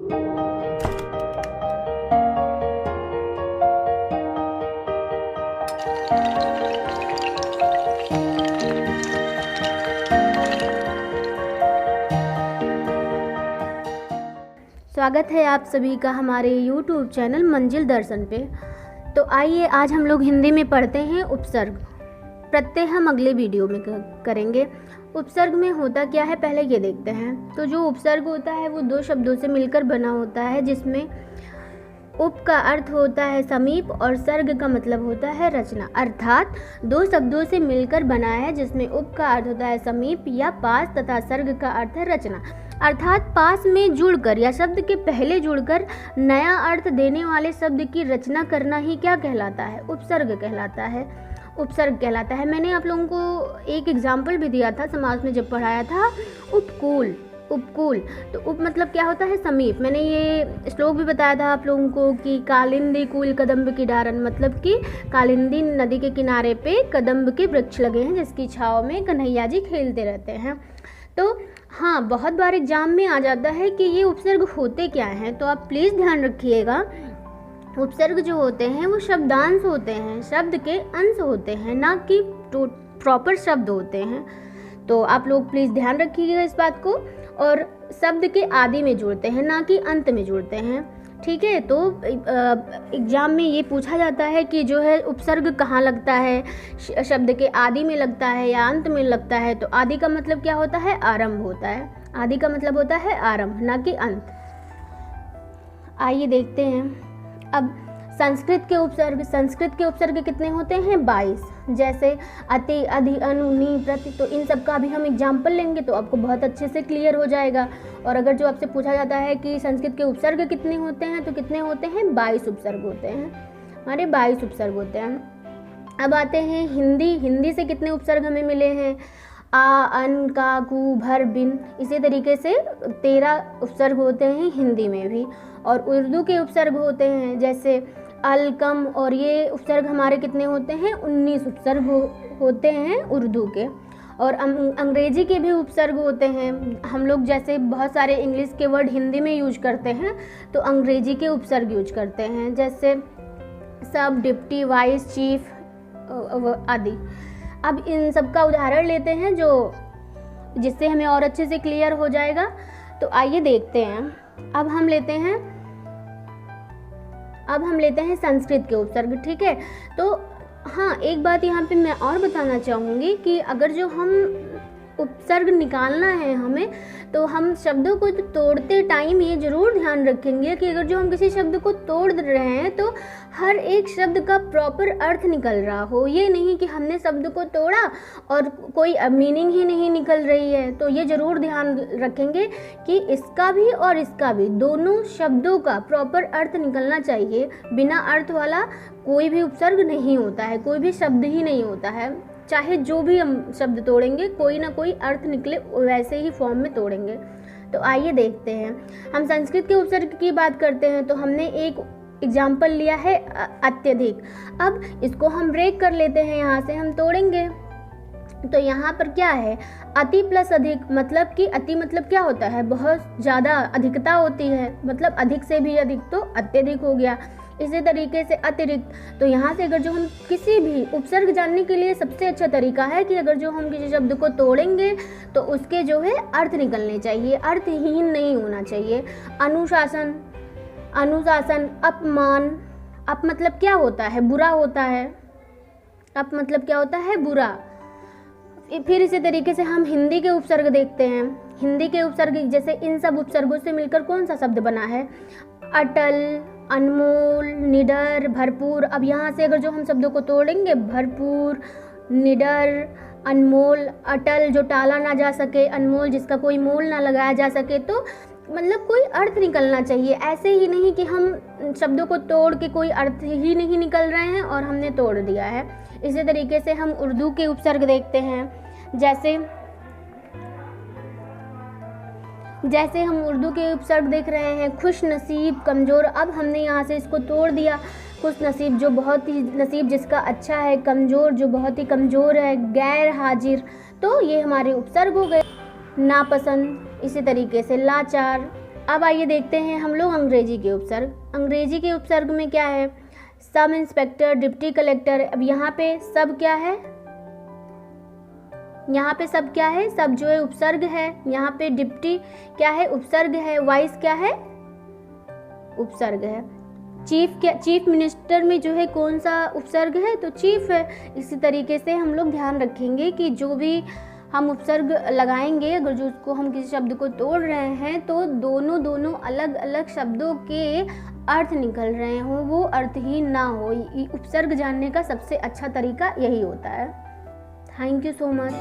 स्वागत है आप सभी का हमारे YouTube चैनल मंजिल दर्शन पे। तो आइए आज हम लोग हिंदी में पढ़ते हैं उपसर्ग। प्रत्यय हम अगले वीडियो में करेंगे। उपसर्ग में होता क्या है पहले ये देखते हैं। तो जो उपसर्ग होता है वो दो शब्दों से मिलकर बना होता है, जिसमें उप का अर्थ होता है समीप और सर्ग का मतलब होता है रचना। अर्थात दो शब्दों से मिलकर बना है जिसमें उप का अर्थ होता है समीप या पास तथा सर्ग का अर्थ है रचना। अर्थात पास में जुड़कर या शब्द के पहले जुड़कर नया अर्थ देने वाले शब्द की रचना करना ही क्या कहलाता है? उपसर्ग कहलाता है। उपसर्ग कहलाता है। मैंने आप लोगों को एक एग्जाम्पल भी दिया था समाज में जब पढ़ाया था, उपकूल। उपकूल तो उप मतलब क्या होता है? समीप। मैंने ये श्लोक भी बताया था आप लोगों को कि कालिंदी कूल कदम्ब की डारन, मतलब कि कालिंदी नदी के किनारे पे कदम्ब के वृक्ष लगे हैं जिसकी छांव में कन्हैया जी खेलते रहते हैं। तो हाँ, बहुत बार एग्जाम में आ जाता है कि ये उपसर्ग होते क्या हैं, तो आप प्लीज़ ध्यान रखिएगा। उपसर्ग जो होते हैं वो शब्दांश होते हैं, शब्द के अंश होते हैं, ना कि प्रॉपर शब्द होते हैं। तो आप लोग प्लीज़ ध्यान रखिएगा इस बात को। और शब्द के आदि में जुड़ते हैं, ना कि अंत में जुड़ते हैं, ठीक है। तो एग्ज़ाम में ये पूछा जाता है कि जो है उपसर्ग कहाँ लगता है, शब्द के आदि में लगता है या अंत में लगता है। तो आदि का मतलब क्या होता है? आरंभ होता है। आदि का मतलब होता है आरंभ, ना कि अंत। आइए देखते हैं अब संस्कृत के उपसर्ग। संस्कृत के उपसर्ग कितने होते हैं? 22। जैसे अति, अधि, अनु, नी, प्रति। तो इन सब का भी हम एग्जाम्पल लेंगे तो आपको बहुत अच्छे से क्लियर हो जाएगा। और अगर जो आपसे पूछा जाता है कि संस्कृत के उपसर्ग कितने होते हैं, तो कितने होते हैं? 22 उपसर्ग होते हैं। हमारे 22 उपसर्ग होते हैं। अब आते हैं हिंदी। हिंदी से कितने उपसर्ग हमें मिले हैं? आ, अन, का, कु, भर, बिन। इसी तरीके से 13 उपसर्ग होते हैं हिंदी में भी। और उर्दू के उपसर्ग होते हैं जैसे अल, कम। और ये उपसर्ग हमारे कितने होते हैं? 19 उपसर्ग होते हैं उर्दू के। और अंग्रेजी के भी उपसर्ग होते हैं। हम लोग जैसे बहुत सारे इंग्लिश के वर्ड हिंदी में यूज करते हैं तो अंग्रेजी के उपसर्ग यूज करते हैं, जैसे सब, डिप्टी, वाइस, चीफ आदि। अब इन सब का उदाहरण लेते हैं जिससे हमें और अच्छे से क्लियर हो जाएगा। तो आइए देखते हैं। अब हम लेते हैं संस्कृत के उपसर्ग, ठीक है। तो हाँ, एक बात यहाँ पे मैं और बताना चाहूँगी कि अगर जो हम उपसर्ग निकालना है हमें, तो हम शब्दों को तोड़ते टाइम ये ज़रूर ध्यान रखेंगे कि अगर जो हम किसी शब्द को तोड़ रहे हैं तो हर एक शब्द का प्रॉपर अर्थ निकल रहा हो। ये नहीं कि हमने शब्द को तोड़ा और कोई मीनिंग ही नहीं निकल रही है। तो ये ज़रूर ध्यान रखेंगे कि इसका भी और इसका भी, दोनों शब्दों का प्रॉपर अर्थ निकलना चाहिए। बिना अर्थ वाला कोई भी उपसर्ग नहीं होता है, कोई भी शब्द ही नहीं होता है। चाहे जो भी हम शब्द तोड़ेंगे कोई ना कोई अर्थ निकले, वैसे ही फॉर्म में तोड़ेंगे। तो आइए देखते हैं। हम संस्कृत के उपसर्ग की बात करते हैं तो हमने एक एग्जाम्पल लिया है अत्यधिक। अब इसको हम ब्रेक कर लेते हैं, यहाँ से हम तोड़ेंगे। तो यहाँ पर क्या है? अति प्लस अधिक, मतलब कि अति मतलब क्या होता है? बहुत ज़्यादा, अधिकता होती है, मतलब अधिक से भी अधिक, तो अत्यधिक हो गया। इसी तरीके से अतिरिक्त। तो यहाँ से अगर जो हम किसी भी उपसर्ग जानने के लिए सबसे अच्छा तरीका है कि अगर जो हम किसी शब्द को तोड़ेंगे तो उसके जो है अर्थ निकलने चाहिए, अर्थहीन नहीं होना चाहिए। अनुशासन, अनुशासन, अपमान। अप मतलब क्या होता है? बुरा होता है। अप मतलब क्या होता है? बुरा। फिर इसी तरीके से हम हिंदी के उपसर्ग देखते हैं। हिंदी के उपसर्ग जैसे इन सब उपसर्गों से मिलकर कौन सा शब्द बना है? अटल, अनमोल, निडर, भरपूर। अब यहाँ से अगर जो हम शब्दों को तोड़ेंगे, भरपूर, निडर, अनमोल, अटल जो टाला ना जा सके, अनमोल जिसका कोई मोल ना लगाया जा सके, तो मतलब कोई अर्थ निकलना चाहिए। ऐसे ही नहीं कि हम शब्दों को तोड़ के कोई अर्थ ही नहीं निकल रहे हैं और हमने तोड़ दिया है। इसी तरीके से हम उर्दू के उपसर्ग देखते हैं। जैसे हम उर्दू के उपसर्ग देख रहे हैं, खुश नसीब, कमज़ोर। अब हमने यहाँ से इसको तोड़ दिया। खुश नसीब जो बहुत ही नसीब जिसका अच्छा है, कमज़ोर जो बहुत ही कमज़ोर है, गैर हाजिर। तो ये हमारे उपसर्ग हो गए। नापसंद, इसी तरीके से लाचार, अब आइए देखते हैं हम लोग अंग्रेजी के उपसर्ग। अंग्रेजी के उपसर्ग में क्या है, सब इंस्पेक्टर, डिप्टी कलेक्टर। अब यहाँ पे सब क्या है, यहाँ पे सब क्या है, सब जो है उपसर्ग है। यहाँ पे डिप्टी क्या है, उपसर्ग है। वाइस क्या है, उपसर्ग है। चीफ मिनिस्टर में जो है कौन सा उपसर्ग है, तो चीफ है। इसी तरीके से हम लोग ध्यान रखेंगे कि जो भी हम उपसर्ग लगाएंगे, अगर जो उसको हम किसी शब्द को तोड़ रहे हैं तो दोनों अलग अलग शब्दों के अर्थ निकल रहे हों, वो अर्थहीन ना हो। उपसर्ग जानने का सबसे अच्छा तरीका यही होता है। Thank you so much.